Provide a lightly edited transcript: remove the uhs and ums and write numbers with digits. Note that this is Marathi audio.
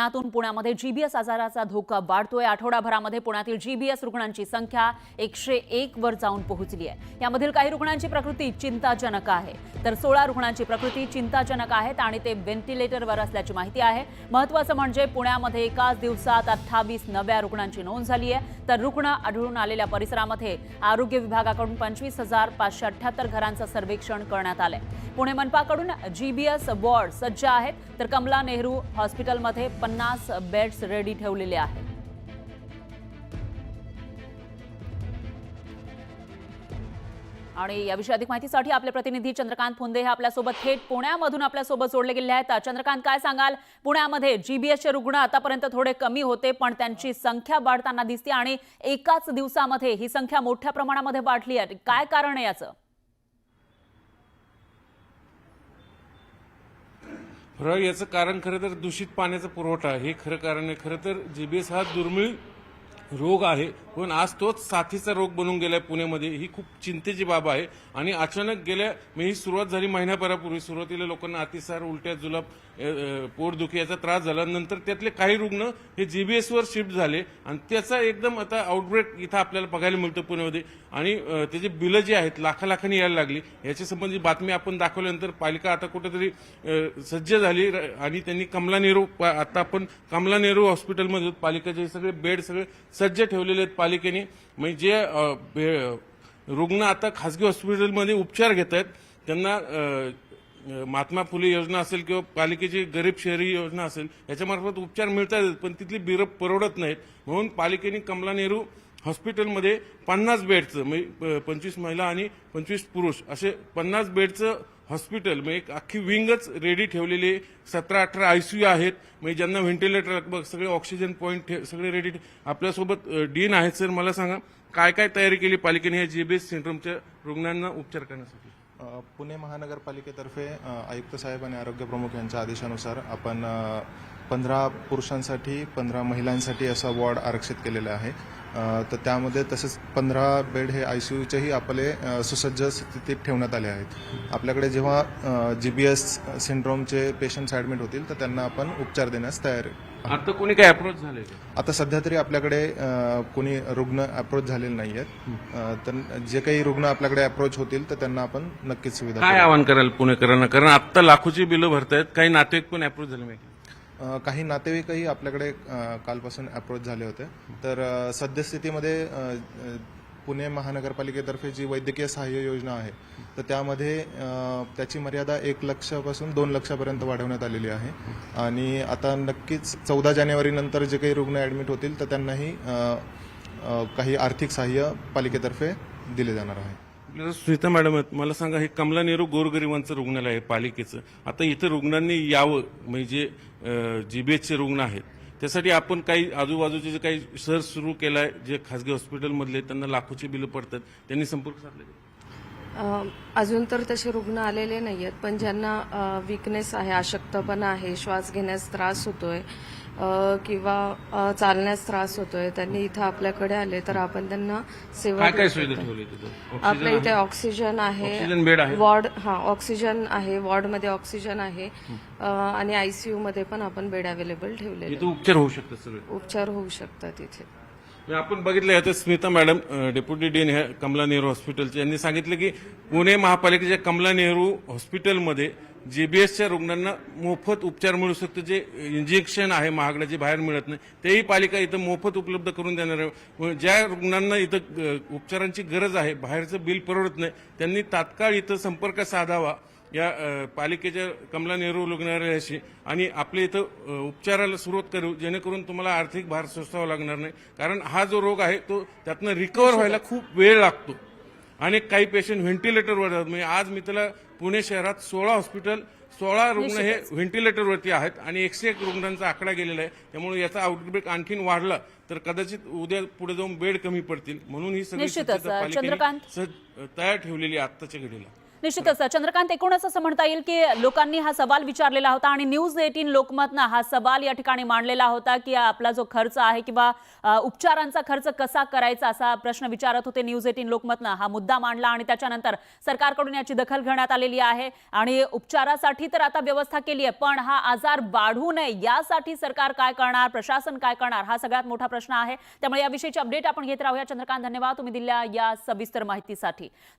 महिन्यातून पुण्यामध्ये जीबीएस आजाराचा धोका वाढतोय। आठवडाभरामध्ये पुण्यातील जीबीएस रुग्णांची संख्या 101 वर जाऊन पोहोचली आहे। यामधील काही रुग्णांची प्रकृती चिंताजनक आहे, तर 16 रुग्णांची प्रकृती चिंताजनक आहेत आणि ते व्हेंटिलेटरवर असल्याची माहिती आहे। महत्त्वाचं म्हणजे पुण्यामध्ये एकाच दिवसात 28 नव्या रुग्णांची नोंद झाली आहे, तर रुग्ण आढळून आलेल्या परिसरामध्ये आरोग्य विभागाकडून 25,578 घरांचं सर्वेक्षण करण्यात आलंय। पुणे मनपाकडून जीबीएस वॉर्ड सज्ज आहेत, तर कमला नेहरू हॉस्पिटलमध्ये 50 बेड्स रेडी ठेवलेले आहेत। आणि याविषयी अधिक माहितीसाठी आपले प्रतिनिधी चंद्रकांत फुंदे हे आपल्यासोबत थेट पुण्यामधून आपल्यासोबत जोडले गेले आहेत। चंद्रकांत, काय सांगाल, पुण्यामध्ये जीबीएसचे रुग्ण आतापर्यंत थोडे कमी होते, पण त्यांची संख्या वाढताना दिसते आणि एकाच दिवसामध्ये ही संख्या मोठ्या प्रमाणामध्ये वाढली आहे। काय कारण आहे याचं? याचं कारण खरं तर दूषित पाण्याचा पुरवठा हे खरं कारण आहे। खरं तर जीबीएस हा दुर्मिळ रोग आहे, पण आज तोच साथीचा रोग बनून गेलाय पुण्यामध्ये। ही खूप चिंतेची बाब आहे आणि अचानक गेल्या ही सुरुवात झाली महिन्याभरापूर्वी। सुरुवातीला लोकांना अतिसार, उलट्या, जुलाब, पोटदुखी याचा त्रास झाला। नंतर त्यातले काही रुग्ण हे जीबीएस वर शिफ्ट झाले आणि त्याचा एकदम आता आउटब्रेक इथं आपल्याला बघायला मिळतं पुण्यामध्ये। आणि त्याची बिलं जी आहेत लाखांनी यायला लागली। याच्या संबंधी बातमी आपण दाखवल्यानंतर पालिका आता कुठेतरी सज्ज झाली आणि त्यांनी कमला नेहरू, आता आपण कमला नेहरू हॉस्पिटलमध्ये पालिकेचे सगळे बेड सगळे सज्ज ठेवलेले आहेत पालिकेने। म्हणजे जे रुग्ण आता खासगी हॉस्पिटलमध्ये उपचार घेत आहेत त्यांना महात्मा फुले योजना असेल किंवा पालिकेची गरीब शहरी योजना असेल याच्यामार्फत उपचार मिळतात, पण तिथली बिलं परवडत नाहीत। म्हणून पालिकेने कमला नेहरू हॉस्पिटलमध्ये 50 बेडचं, म्हणजे 25 महिला आणि 25 पुरुष असे 50 बेडचं हॉस्पिटल, म्हणजे एक अख्खी विंगच रेडी ठेवलेली। 17-18 आयसीयू आहेत, म्हणजे ज्यांना व्हेंटिलेटर, सगळे ऑक्सिजन पॉईंट सगळे रेडी। आपल्यासोबत डीन आहेत। सर, मला सांगा काय काय तयारी केली पालिकेने या जीबीएस सिंड्रोमच्या रुग्णांना उपचार करण्यासाठी? पुणे महानगरपालिकेतर्फे आयुक्त साहेब आणि आरोग्य प्रमुख यांच्या आदेशानुसार आपण 15 पुरुषांसाठी 15 महिलांसाठी असा वॉर्ड आरक्षित केलेला आहे। तर त्यामध्ये तसेच 15 बेड हे आयसीयूचेही आपले सुसज्ज स्थितीत ठेवण्यात आले आहेत। आपल्याकडे जेव्हा जीबीएस सिंड्रोमचे पेशंट्स ॲडमिट होतील तर त्यांना आपण उपचार देण्यास तयार आहे। आता कोणी काय अप्रोच झाले? आता सध्या तरी आपल्याकडे कोणी रुग्ण अप्रोच झालेले नाही आहेत। तर जे काही रुग्ण आपल्याकडे अप्रोच होतील तर त्यांना आपण नक्कीच सुविधा काय आवाहन कराल पुणेकरांना? कारण आता लाखोची बिलं भरतायत, काही नातेवाईक पण अप्रोच झाले माहिती? काही नातेवाईकही आपल्याकडे कालपासून अप्रोच झाले होते। तर सद्यस्थितीमध्ये पुणे महानगरपालिकेतर्फे जी वैद्यकीय सहाय्य योजना आहे तर त्यामध्ये त्याची मर्यादा 1 लाखापासून 2 लाखापर्यंत वाढवण्यात आलेली आहे। आणि आता नक्कीच 14 जानेवारीनंतर जे काही रुग्ण ॲडमिट होतील तर त्यांनाही काही आर्थिक सहाय्य पालिकेतर्फे दिले जाणार आहे। सुनीता मॅडम, मला सांगा, हे कमला नेहरू गोरगरिबांचं रुग्णालय आहे पालिकेचं। आता इथं रुग्णांनी यावं, म्हणजे जीबीएसचे रुग्ण आहेत त्यासाठी आपण काही आजूबाजूचे जे काही सर सुरू केलाय, जे खासगी हॉस्पिटलमधले त्यांना लाखोची बिलं पडतात, त्यांनी संपर्क साधले? अजून तर तसे रुग्ण आलेले नाहीयेत, पण ज्यांना वीकनेस आहे, अशक्तपणा आहे, श्वास घेण्यास त्रास होतोय किंवा चालण्यास त्रास होतोय, त्यांनी इथं आपल्याकडे आले तर आपण त्यांना सेवा काय सुविधा ठेवली तिथं? आपल्या इथे ऑक्सिजन आहे, बेड आहे, वॉर्ड ऑक्सिजन आहे, वॉर्डमध्ये ऑक्सिजन आहे आणि आयसीयू मध्ये पण आपण बेड अवेलेबल ठेवलेले। इथं उपचार होऊ शकतात, सगळे उपचार होऊ शकतात इथे। आपण बघितलं आता स्मिता मॅडम, डेप्युटी डीन ह्या कमला नेहरू हॉस्पिटलचे, यांनी सांगितलं की पुणे महापालिकेच्या कमला नेहरू हॉस्पिटलमध्ये जीबीएसच्या रुग्णांना मोफत उपचार मिळू शकतो। जे इंजेक्शन आहे महागडे, जे बाहेर मिळत नाही, तेही पालिका इथं मोफत उपलब्ध करून देणार आहे। ज्या रुग्णांना इथं उपचारांची गरज आहे, बाहेरचं बिल परवडत नाही, त्यांनी तात्काळ इथं संपर्क साधावा या पालिकेच्या कमला नेहरू रुग्णालयाशी आणि आपल्या इथं उपचाराला सुरुवात करू, जेणेकरून तुम्हाला आर्थिक भार सोसावा लागणार नाही। कारण हा जो रोग आहे तो त्यातनं रिकव्हर व्हायला खूप वेळ लागतो आणि काही पेशंट व्हेंटिलेटरवर जातात। म्हणजे आज मी त्याला पुणे शहरात 16 रुग्ण हे व्हेंटिलेटरवरती आहेत आणि 101 रुग्णांचा आकडा गेलेला आहे। त्यामुळे याचा आउटब्रेक आणखीन वाढला तर कदाचित उद्या पुढे जाऊन बेड कमी पडतील। म्हणून ही सगळी चंद्रकांत तयार ठेवलेली आत्ताच्या घडीला। निश्चितच चंद्रकांत, एकूणच असं म्हणता येईल की लोकांनी हा सवाल विचारलेला होता आणि न्यूज 18 लोकमतनं हा सवाल या ठिकाणी मांडलेला होता की आपला जो खर्च आहे किंवा उपचारांचा खर्च कसा करायचा असा प्रश्न विचारत होते. न्यूज 18 लोकमतनं हा मुद्दा मांडला आणि त्याच्यानंतर सरकारकडून याची दखल घेण्यात आलेली आहे आणि उपचारासाठी तर आता व्यवस्था केली आहे, पण हा आजार वाढू नये यासाठी सरकार काय करणार, प्रशासन काय करणार, हा सगळ्यात मोठा प्रश्न आहे. त्यामुळे याविषयीची अपडेट आपण घेत राहूया. चंद्रकांत, धन्यवाद तुम्ही दिलेल्या या सविस्तर माहितीसाठी.